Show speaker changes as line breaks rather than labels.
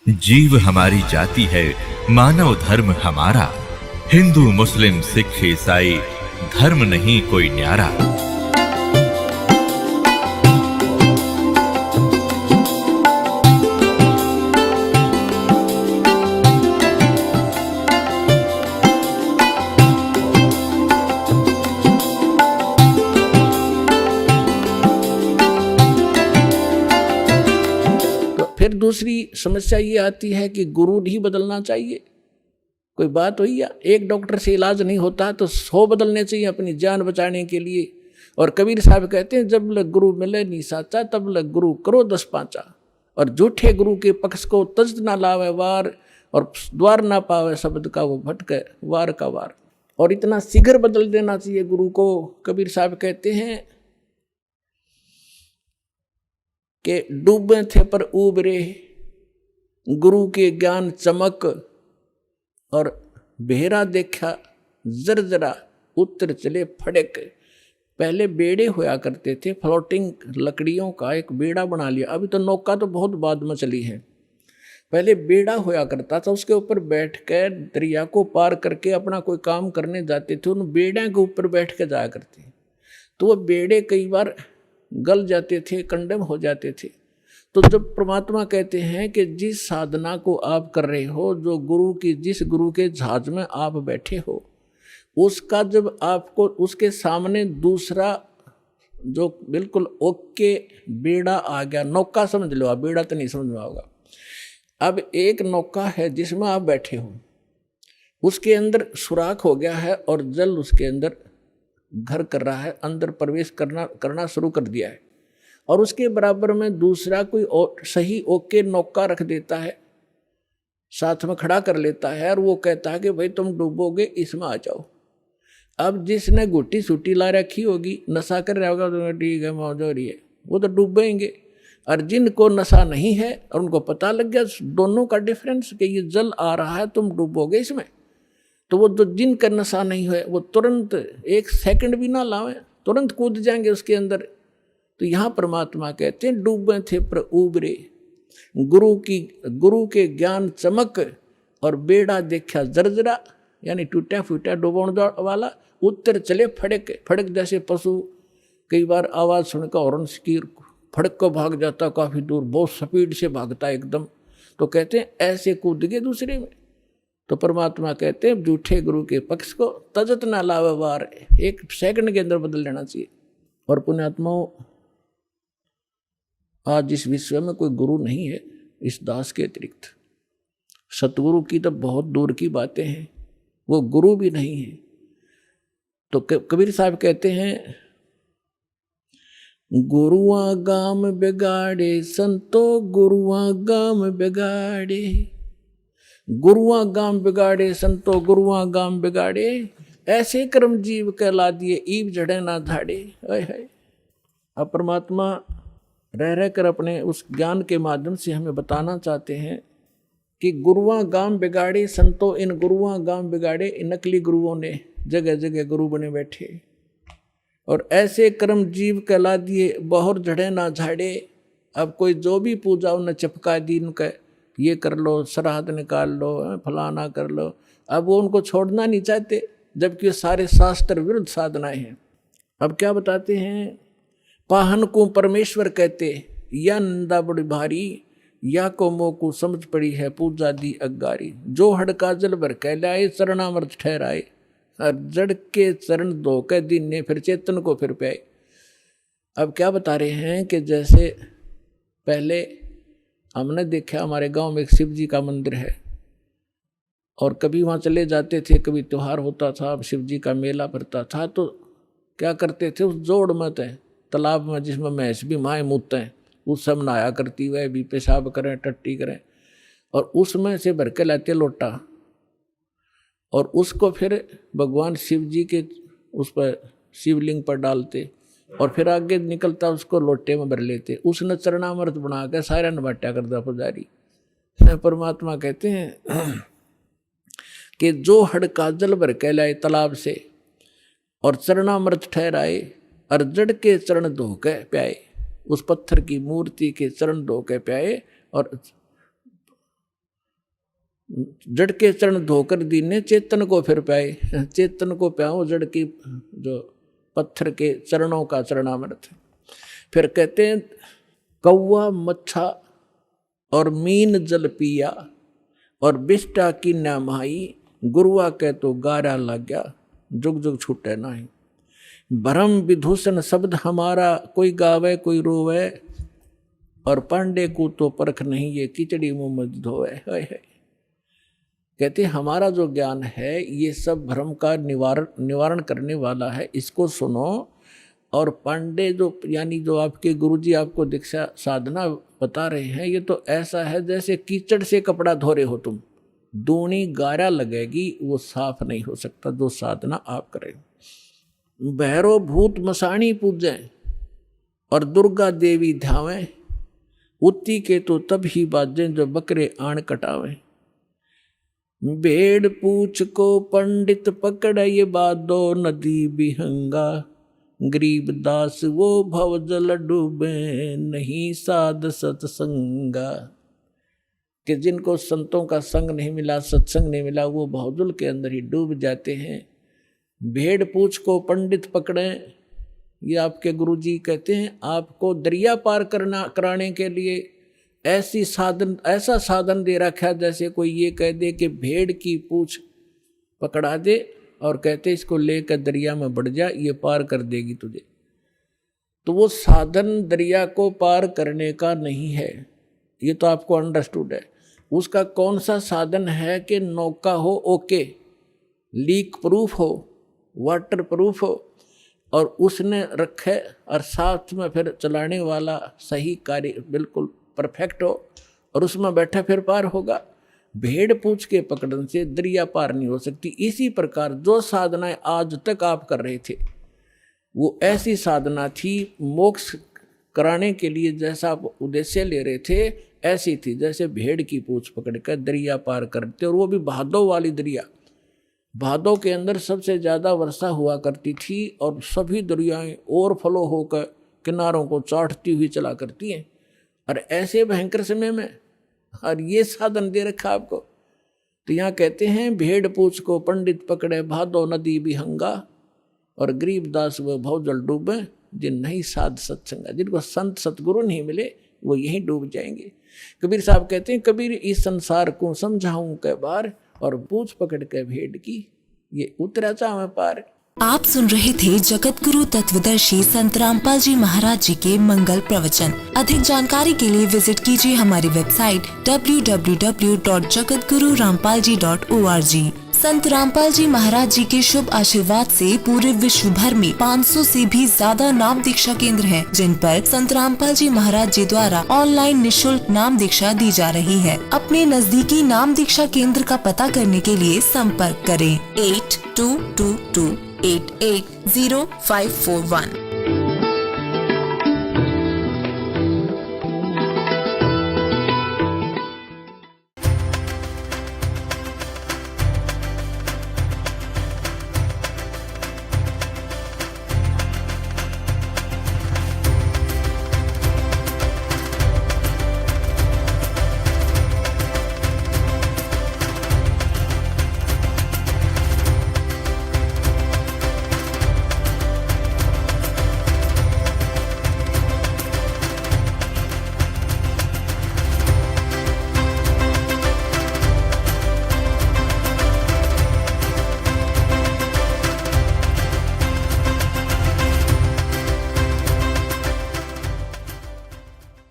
जीव हमारी जाति है, मानव धर्म हमारा। हिंदू मुस्लिम सिख ईसाई धर्म नहीं कोई न्यारा।
फिर दूसरी समस्या ये आती है कि गुरु नहीं बदलना चाहिए। कोई बात हुई या एक डॉक्टर से इलाज नहीं होता तो 100 बदलने चाहिए अपनी जान बचाने के लिए। और कबीर साहब कहते हैं, जब लग गुरु मिले नी साचा, तब लग गुरु करो 10 पाँचा। और झूठे गुरु के पक्ष को तज ना लावे वार, और द्वार ना पावे शब्द का वो भटके वार का वार। और इतना शीघ्र बदल देना चाहिए गुरु को। कबीर साहब कहते हैं कि डूबे थे पर उबरे, गुरु के ज्ञान चमक, और बेहरा देखा जरजरा, उत्तर चले फड़क। पहले बेड़े होया करते थे, फ्लोटिंग लकड़ियों का एक बेड़ा बना लिया। अभी तो नौका तो बहुत बाद में चली है। पहले बेड़ा होया करता था, उसके ऊपर बैठ कर दरिया को पार करके अपना कोई काम करने जाते थे। उन बेड़े के ऊपर बैठ के जाया करते, तो वो बेड़े कई बार गल जाते थे, कंडेम हो जाते थे। तो जब परमात्मा कहते हैं कि जिस साधना को आप कर रहे हो, जो गुरु की, जिस गुरु के जहाज में आप बैठे हो, उसका जब आपको उसके सामने दूसरा जो बिल्कुल ओके बेड़ा आ गया, नौका समझ लो आप, बेड़ा तो नहीं समझ में होगा। अब एक नौका है जिसमें आप बैठे हो, उसके अंदर सुराख हो गया है और जल उसके अंदर घर कर रहा है, अंदर प्रवेश करना शुरू कर दिया है। और उसके बराबर में दूसरा कोई सही ओके नौका रख देता है, साथ में खड़ा कर लेता है, और वो कहता है कि भाई तुम डूबोगे, इसमें आ जाओ। अब जिसने गुट्टी सूटी ला रखी होगी, नशा कर रहा होगा, तो ठीक है मौज हो रही है, वो तो डूबेंगे। और जिनको नशा नहीं है और उनको पता लग गया दोनों का डिफरेंस कि ये जल आ रहा है, तुम डूबोगे इसमें, तो वो जो जिनका नशा नहीं है वो तुरंत 1 सेकंड भी ना लावे, तुरंत कूद जाएंगे उसके अंदर। तो यहाँ परमात्मा कहते हैं डूबे थे पर उबरे, गुरु के ज्ञान चमक, और बेड़ा देखा जर्जरा, यानी टूटा फूटा डूबण वाला, उत्तर चले फड़क। फड़क जैसे पशु कई बार आवाज़ सुनकर हॉर्न की फड़क को भाग जाता, काफ़ी दूर बहुत स्पीड से भागता एकदम। तो कहते हैं ऐसे कूद गए दूसरे में। तो परमात्मा कहते हैं झूठे गुरु के पक्ष को तजत ना लावे वार, 1 सेकंड के अंदर बदल लेना चाहिए। और पुण्यात्माओं, आज इस विश्व में कोई गुरु नहीं है इस दास के अतिरिक्त। सतगुरु की तो बहुत दूर की बातें हैं, वो गुरु भी नहीं है। तो कबीर साहब कहते हैं, गुरुआ गाम बिगाड़े संतो, गुरुआ गाम बिगाड़े, गुरुआ गाम बिगाड़े संतो, गुरुआ गाम बिगाड़े, ऐसे कर्म जीव कहला दिए, ईब जड़े ना धाड़े। है अब परमात्मा रह रह कर अपने उस ज्ञान के माध्यम से हमें बताना चाहते हैं कि गुरुआ गाम बिगाड़े संतो, इन गुरुआ गाम बिगाड़े, इन नकली गुरुओं ने जगह जगह गुरु बने बैठे, और ऐसे कर्म जीव कहला दिए, बहुर झड़े ना झाड़े। अब कोई जो भी पूजा उन्हें चिपका दी, उनका ये कर लो, श्राद्ध निकाल लो, फलाना कर लो। अब वो उनको छोड़ना नहीं चाहते, जबकि सारे शास्त्र विरुद्ध साधनाएं हैं। अब क्या बताते हैं, पाहन को परमेश्वर कहते, या नंदा बड़ी भारी, या को मोह को समझ पड़ी है पूजा दी अगारी। जो हड़का जल भर कहलाए, चरणामृत ठहराए, और जड़ के चरण धो के दिन ने फिर चेतन को फिर पाए। अब क्या बता रहे हैं कि जैसे पहले हमने देखा हमारे गांव में एक शिव जी का मंदिर है, और कभी वहाँ चले जाते थे, कभी त्योहार होता था, अब शिव जी का मेला भरता था, तो क्या करते थे, उस जोड़ में तालाब में जिसमें भैंस भी माएँ मूतते हैं, उस सब नहाया करती, वह भी पेशाब करें, टट्टी करें, और उसमें से भर के लाते लोटा, और उसको फिर भगवान शिव जी के उस पर शिवलिंग पर डालते, और फिर आगे निकलता उसको लोटे में भर लेते। उसने चरणामृत बना के सारा नबाटा कर दिया पुजारी। परमात्मा कहते हैं कि जो हड़का जल भर के लाए तालाब से, और चरणामृत ठहराए, और जड़ के चरण धो के प्याए, उस पत्थर की मूर्ति के चरण धो के प्याए, और जड़ के चरण धोकर दीने चेतन को फिर पाए, चेतन को प्याओ जड़ की जो पत्थर के चरणों का चरणामृत। फिर कहते हैं कौवा मच्छा और मीन जल पिया और बिष्टा की नामाई, गुरुआ कह तो गारा लग गया जुग जुग छूटे नाही। भरम विदूषण शब्द हमारा, कोई गावे कोई रोवे, और पांडे को तो परख नहीं ये किचड़ी मुँह में धोवे। कहते हमारा जो ज्ञान है ये सब भ्रम का निवारण करने वाला है, इसको सुनो। और पांडे जो यानी जो आपके गुरुजी आपको दीक्षा साधना बता रहे हैं, ये तो ऐसा है जैसे कीचड़ से कपड़ा धो रहे हो तुम, दूनी गारा लगेगी, वो साफ नहीं हो सकता जो साधना आप करें। भैरो भूत मसाणी पूजें और दुर्गा देवी ध्यावें, उत्ती के तो तब ही बाजें जो बकरे आण कटावें। भेड़ पूछ को पंडित पकड़ ये बादो नदी बिहंगा, गरीब दास वो भव जल डूबे नहीं साध सत्संगा। कि जिनको संतों का संग नहीं मिला, सत्संग नहीं मिला, वो भवजल के अंदर ही डूब जाते हैं। भेड़ पूछ को पंडित पकड़े, ये आपके गुरुजी कहते हैं आपको दरिया पार कराने के लिए ऐसा साधन दे रखा जैसे कोई ये कह दे कि भेड़ की पूछ पकड़ा दे और कहते इसको लेकर दरिया में बढ़ जा, ये पार कर देगी तुझे। तो वो साधन दरिया को पार करने का नहीं है, ये तो आपको अंडरस्टूड है। उसका कौन सा साधन है कि नौका हो ओके, लीक प्रूफ हो, वाटर प्रूफ हो, और उसने रखे और साथ में फिर चलाने वाला सही कार्य बिल्कुल परफेक्ट हो और उसमें बैठा फिर पार होगा। भेड़ पूछ के पकड़न से दरिया पार नहीं हो सकती। इसी प्रकार जो साधनाएं आज तक आप कर रहे थे वो ऐसी साधना थी, मोक्ष कराने के लिए जैसा आप उद्देश्य ले रहे थे ऐसी थी जैसे भेड़ की पूछ पकड़कर दरिया पार करते, और वो भी भादो वाली दरिया। भादो के अंदर सबसे ज़्यादा वर्षा हुआ करती थी और सभी दरियाएं ओवरफ्लो होकर किनारों को चाटती हुई चला करती हैं। और ऐसे भयंकर समय में और ये साधन दे रखा आपको। तो यहाँ कहते हैं भेड़ पूछ को पंडित पकड़े भादो नदी बिहंगा, और गरीब दास वह भवजल डूबे जिन नहीं साध सत्संगा। जिनको संत सतगुरु नहीं मिले वो यहीं डूब जाएंगे। कबीर साहब कहते हैं कबीर इस संसार को समझाऊं कै बार, और पूछ पकड़ के भेड़ की ये उतरा चाहे पार।
आप सुन रहे थे जगत गुरु तत्वदर्शी संत रामपाल जी महाराज जी के मंगल प्रवचन। अधिक जानकारी के लिए विजिट कीजिए हमारी वेबसाइट www.jagatgururampalji.org। संत रामपाल जी महाराज जी के शुभ आशीर्वाद से पूरे विश्व भर में 500 से भी ज्यादा नाम दीक्षा केंद्र हैं, जिन पर संत रामपाल जी महाराज जी द्वारा ऑनलाइन निशुल्क नाम दीक्षा दी जा रही है। अपने नजदीकी नाम दीक्षा केंद्र का पता करने के लिए संपर्क करें 8222880541।